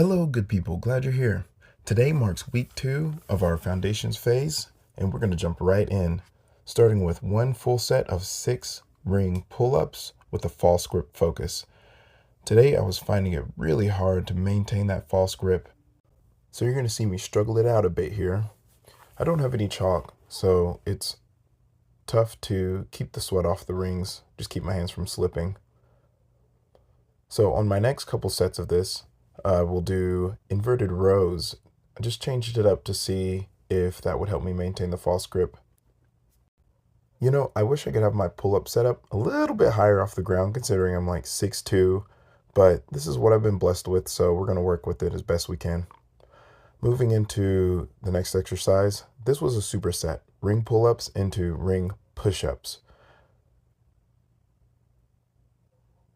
Hello, good people. Glad you're here. Today marks week 2 of our foundations phase, and we're going to jump right in, starting with one full set of 6 ring pull-ups with a false grip focus. Today I was finding it really hard to maintain that false grip, so you're going to see me struggle it out a bit here. I don't have any chalk, so it's tough to keep the sweat off the rings, just keep my hands from slipping. So on my next couple sets of this, we'll do inverted rows. I just changed it up to see if that would help me maintain the false grip. You know, I wish I could have my pull-up set up a little bit higher off the ground, considering I'm like 6'2", but this is what I've been blessed with, so we're going to work with it as best we can. Moving into the next exercise, this was a superset, ring pull-ups into ring push-ups.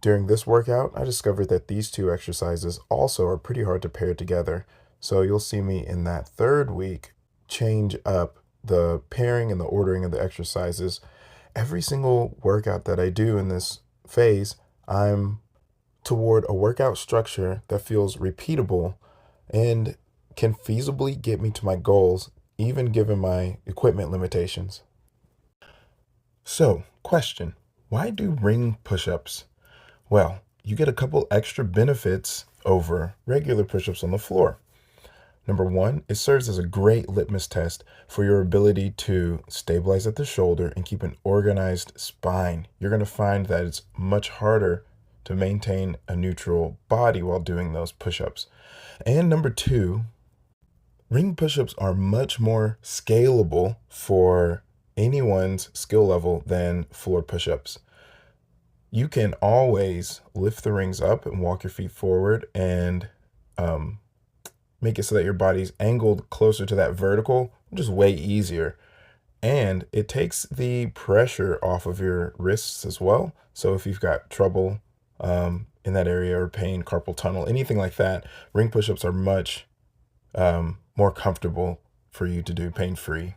During this workout, I discovered that these two exercises also are pretty hard to pair together. So you'll see me in that third week change up the pairing and the ordering of the exercises. Every single workout that I do in this phase, I'm toward a workout structure that feels repeatable and can feasibly get me to my goals, even given my equipment limitations. So, question, why do ring push-ups? Well, you get a couple extra benefits over regular push-ups on the floor. Number one, it serves as a great litmus test for your ability to stabilize at the shoulder and keep an organized spine. You're going to find that it's much harder to maintain a neutral body while doing those push-ups. And number two, ring push-ups are much more scalable for anyone's skill level than floor push-ups. You can always lift the rings up and walk your feet forward and make it so that your body's angled closer to that vertical, which is way easier. And it takes the pressure off of your wrists as well. So if you've got trouble in that area or pain, carpal tunnel, anything like that, ring push-ups are much more comfortable for you to do pain-free.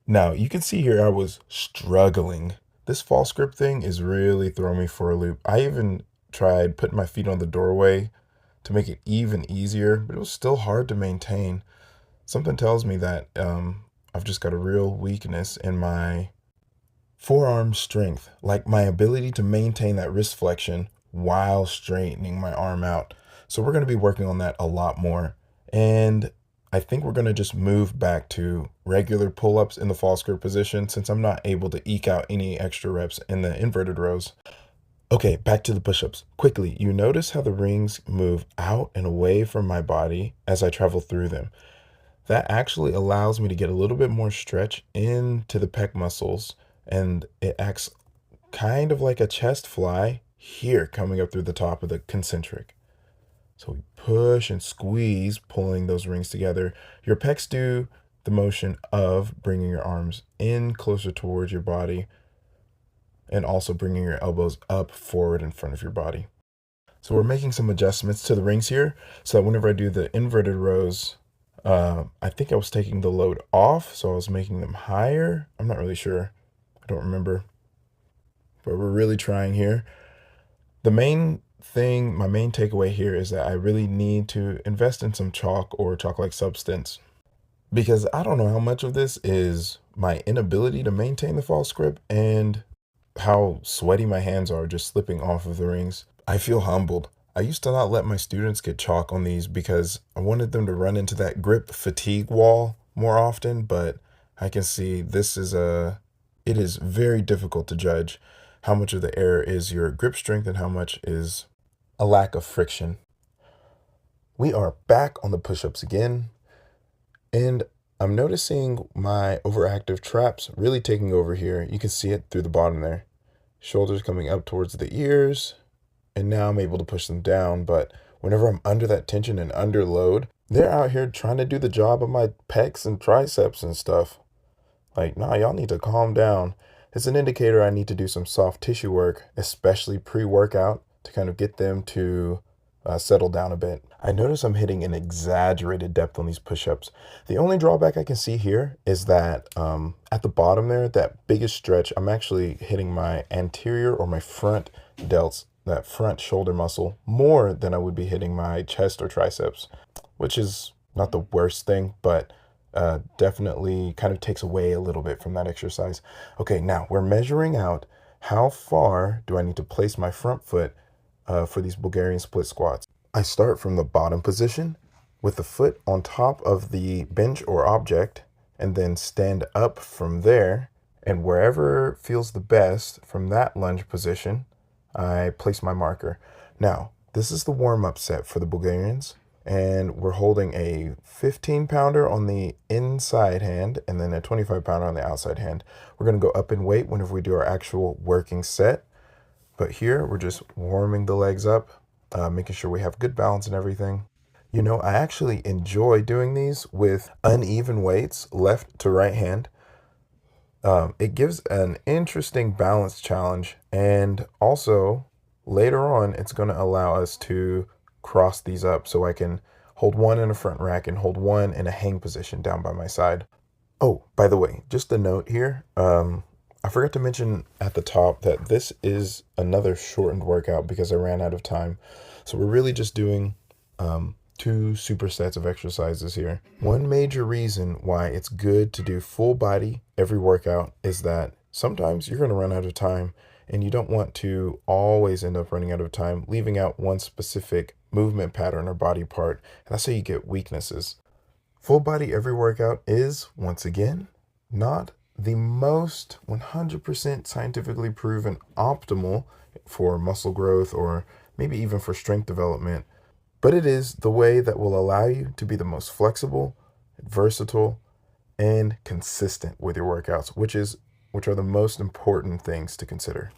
Now, you can see here I was struggling. This false grip thing is really throwing me for a loop. I even tried putting my feet on the doorway to make it even easier, but it was still hard to maintain. Something tells me that I've just got a real weakness in my forearm strength, like my ability to maintain that wrist flexion while straightening my arm out. So we're going to be working on that a lot more. And I think we're going to just move back to regular pull-ups in the false grip position since I'm not able to eke out any extra reps in the inverted rows. Okay, back to the push-ups. Quickly, you notice how the rings move out and away from my body as I travel through them. That actually allows me to get a little bit more stretch into the pec muscles, and it acts kind of like a chest fly here coming up through the top of the concentric. So we push and squeeze, pulling those rings together. Your pecs do the motion of bringing your arms in closer towards your body and also bringing your elbows up forward in front of your body. So we're making some adjustments to the rings here so that whenever I do the inverted rows, I think I was taking the load off, so I was making them higher. I'm not really sure. I don't remember. But we're really trying here. My main takeaway here is that I really need to invest in some chalk or chalk-like substance, because I don't know how much of this is my inability to maintain the false grip and how sweaty my hands are just slipping off of the rings. I feel humbled. I used to not let my students get chalk on these because I wanted them to run into that grip fatigue wall more often, but I can see it is very difficult to judge how much of the error is your grip strength and how much is a lack of friction. We are back on the push-ups again, and I'm noticing my overactive traps really taking over here. You can see it through the bottom there. Shoulders coming up towards the ears, and now I'm able to push them down, but whenever I'm under that tension and under load, they're out here trying to do the job of my pecs and triceps and stuff. Like, nah, y'all need to calm down. It's an indicator I need to do some soft tissue work, especially pre-workout, to kind of get them to settle down a bit. I notice I'm hitting an exaggerated depth on these push-ups. The only drawback I can see here is that at the bottom there, that biggest stretch, I'm actually hitting my anterior or my front delts that front shoulder muscle more than I would be hitting my chest or triceps, which is not the worst thing, but definitely kind of takes away a little bit from that exercise. Okay, now we're measuring out how far do I need to place my front foot for these Bulgarian split squats. I start from the bottom position with the foot on top of the bench or object, and then stand up from there. And wherever feels the best from that lunge position, I place my marker. Now, this is the warm-up set for the Bulgarians, and we're holding a 15-pounder on the inside hand and then a 25-pounder on the outside hand. We're going to go up in weight whenever we do our actual working set. But here, we're just warming the legs up, making sure we have good balance and everything. You know, I actually enjoy doing these with uneven weights, left to right hand. It gives an interesting balance challenge, and also later on, it's going to allow us to cross these up so I can hold one in a front rack and hold one in a hang position down by my side. Oh, by the way, just a note here. I forgot to mention at the top that this is another shortened workout because I ran out of time. So we're really just doing 2 supersets of exercises here. One major reason why it's good to do full body every workout is that sometimes you're going to run out of time, and you don't want to always end up running out of time, leaving out one specific movement pattern or body part. And that's how you get weaknesses. Full body every workout is, once again, not the most 100% scientifically proven optimal for muscle growth or maybe even for strength development, but it is the way that will allow you to be the most flexible, versatile, and consistent with your workouts, which are the most important things to consider.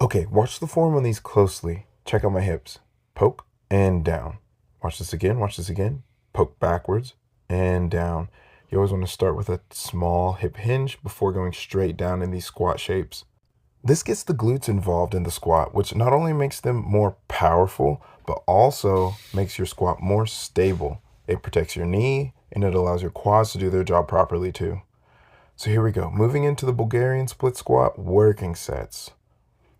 Okay, watch the form on these closely. Check out my hips. Poke and down. Watch this again, watch this again. Poke backwards and down. You always want to start with a small hip hinge before going straight down in these squat shapes. This gets the glutes involved in the squat, which not only makes them more powerful, but also makes your squat more stable. It protects your knee, and it allows your quads to do their job properly too. So here we go. Moving into the Bulgarian split squat working sets.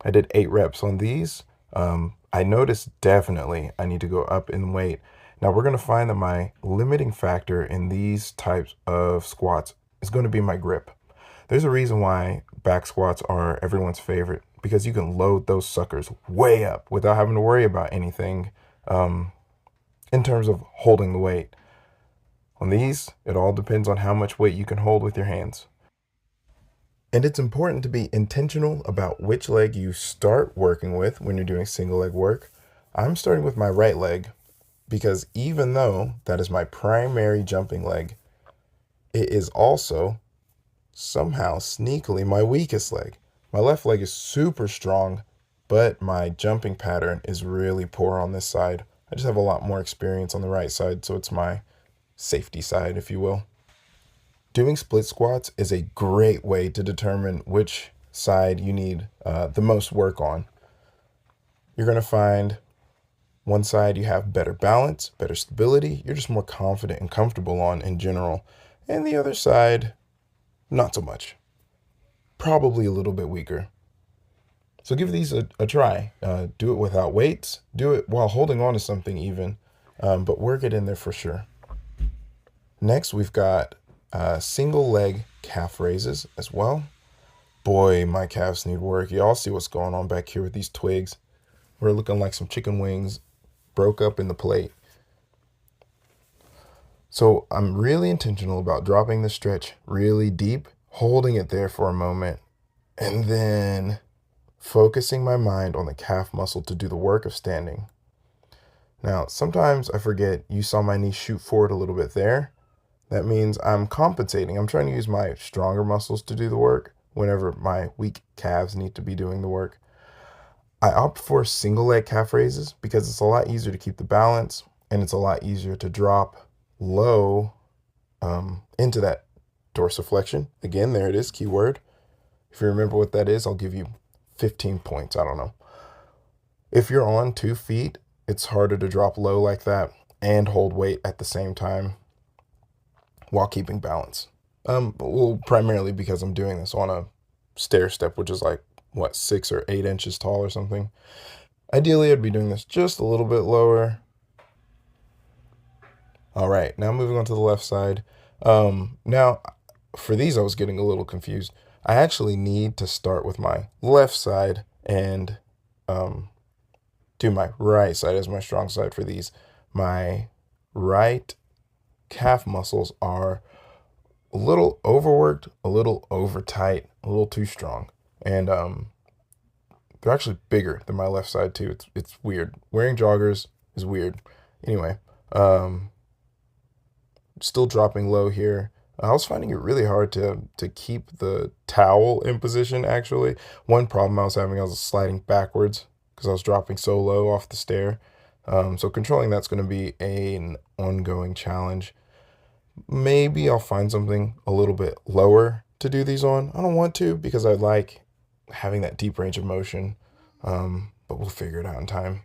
I did 8 reps on these. I noticed definitely I need to go up in weight. Now we're going to find that my limiting factor in these types of squats is going to be my grip. There's a reason why back squats are everyone's favorite, because you can load those suckers way up without having to worry about anything in terms of holding the weight. On these, it all depends on how much weight you can hold with your hands. And it's important to be intentional about which leg you start working with when you're doing single leg work. I'm starting with my right leg because even though that is my primary jumping leg, it is also somehow sneakily my weakest leg. My left leg is super strong, but my jumping pattern is really poor on this side. I just have a lot more experience on the right side, so it's my safety side, if you will. Doing split squats is a great way to determine which side you need the most work on. You're going to find one side you have better balance, better stability, you're just more confident and comfortable on in general, and the other side, not so much. Probably a little bit weaker. So give these a try. Do it without weights. Do it while holding on to something even, but work it in there for sure. Next, we've got single leg calf raises as well. Boy, my calves need work. Y'all see what's going on back here with these twigs. We're looking like some chicken wings broke up in the plate. So I'm really intentional about dropping the stretch really deep, holding it there for a moment, and then focusing my mind on the calf muscle to do the work of standing. Now, sometimes I forget you saw my knee shoot forward a little bit there. That means I'm compensating. I'm trying to use my stronger muscles to do the work whenever my weak calves need to be doing the work. I opt for single leg calf raises because it's a lot easier to keep the balance, and it's a lot easier to drop low into that dorsiflexion. Again, there it is, keyword. If you remember what that is, I'll give you 15 points. I don't know. If you're on 2 feet, it's harder to drop low like that and hold weight at the same time while keeping balance. Well, primarily because I'm doing this on a stair step, which is like what, 6 or 8 inches tall or something. Ideally, I'd be doing this just a little bit lower. All right, now moving on to the left side. Now, for these, I was getting a little confused. I actually need to start with my left side and um, do my right side as my strong side for these. My right calf muscles are a little overworked, a little over tight, a little too strong. And they're actually bigger than my left side too. It's weird. Wearing joggers is weird. Anyway, um, still dropping low here. I was finding it really hard to keep the towel in position actually. One problem I was having, I was sliding backwards because I was dropping so low off the stair. So controlling that's going to be an ongoing challenge. Maybe I'll find something a little bit lower to do these on. I don't want to because I like having that deep range of motion, but we'll figure it out in time.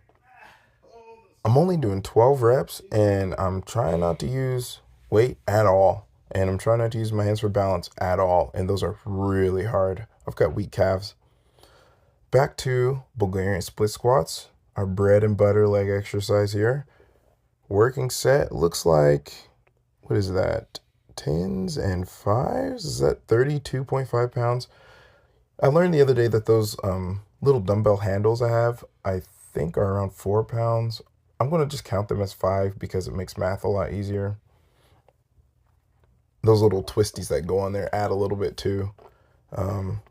I'm only doing 12 reps and I'm trying not to use weight at all. And I'm trying not to use my hands for balance at all. And those are really hard. I've got weak calves. Back to Bulgarian split squats, our bread and butter leg exercise here. Working set looks like, what is that? 10s and 5s? Is that 32.5 pounds? I learned the other day that those little dumbbell handles I have, I think are around 4 pounds. I'm going to just count them as 5 because it makes math a lot easier. Those little twisties that go on there add a little bit too. Um,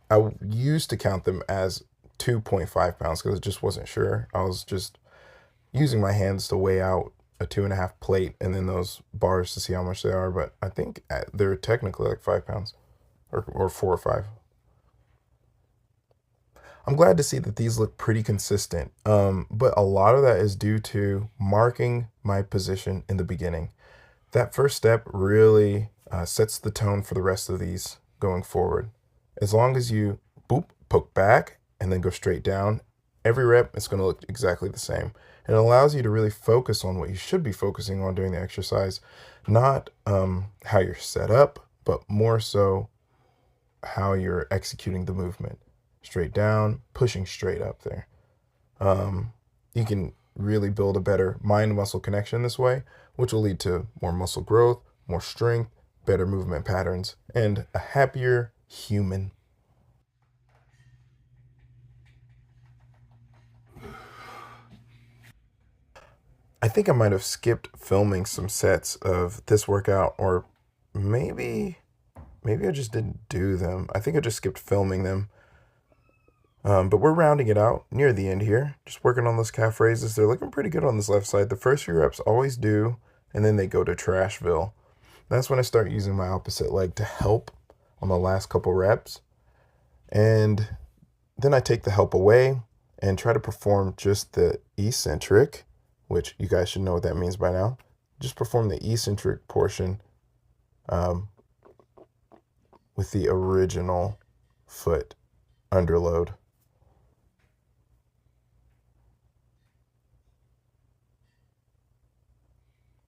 I used to count them as 2.5 pounds because I just wasn't sure. I was just using my hands to weigh out a 2.5 plate and then those bars to see how much they are. But I think they're technically like 5 pounds or 4 or 5. I'm glad to see that these look pretty consistent, but a lot of that is due to marking my position in the beginning. That first step really sets the tone for the rest of these going forward. As long as you boop, poke back, and then go straight down, every rep is going to look exactly the same. And it allows you to really focus on what you should be focusing on during the exercise, not how you're set up, but more so how you're executing the movement. Straight down, pushing straight up there. You can really build a better mind-muscle connection this way, which will lead to more muscle growth, more strength, better movement patterns, and a happier human. I think I might have skipped filming some sets of this workout, or maybe I just didn't do them. I think I just skipped filming them. But we're rounding it out near the end here. Just working on those calf raises. They're looking pretty good on this left side. The first few reps always do, and then they go to Trashville. That's when I start using my opposite leg to help on the last couple reps. And then I take the help away and try to perform just the eccentric, which you guys should know what that means by now. Just perform the eccentric portion with the original foot under load.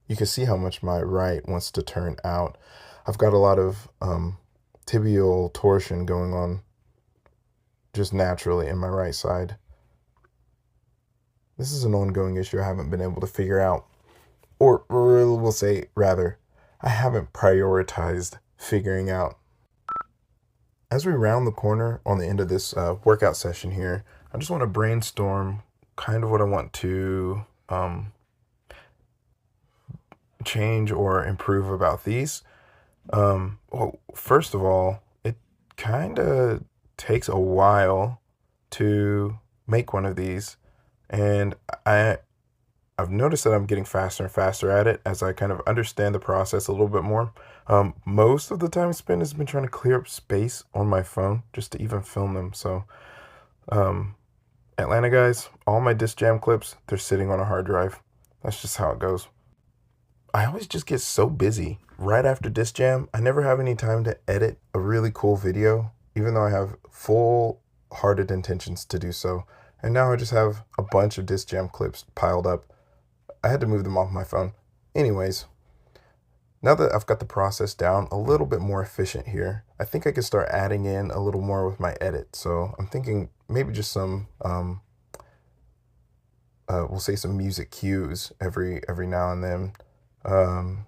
You can see how much my right wants to turn out. I've got a lot of tibial torsion going on just naturally in my right side. This is an ongoing issue I haven't been able to figure out. Or we'll say, rather, I haven't prioritized figuring out. As we round the corner on the end of this workout session here, I just want to brainstorm kind of what I want to change or improve about these. Well, first of all, it kind of takes a while to make one of these, and I've noticed that I'm getting faster and faster at it as I kind of understand the process a little bit more. Most of the time spent has been trying to clear up space on my phone just to even film them. So, Atlanta guys, all my disc jam clips, they're sitting on a hard drive. That's just how it goes. I always just get so busy right after disc jam. I never have any time to edit a really cool video, even though I have full-hearted intentions to do so. And now I just have a bunch of disc jam clips piled up. I had to move them off my phone. Anyways, Now that I've got the process down a little bit more efficient here, I think I can start adding in a little more with my edit. So I'm thinking maybe just some, we'll say some music cues every now and then. Um,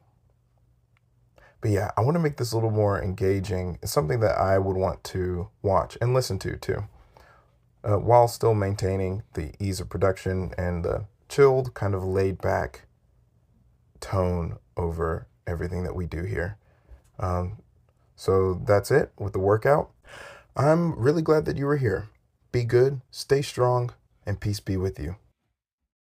but yeah, I want to make this a little more engaging. It's something that I would want to watch and listen to too, while still maintaining the ease of production and the chilled, kind of laid back tone over everything that we do here. Um, so that's it with the workout. I'm really glad that you were here. Be good, stay strong, and peace be with you.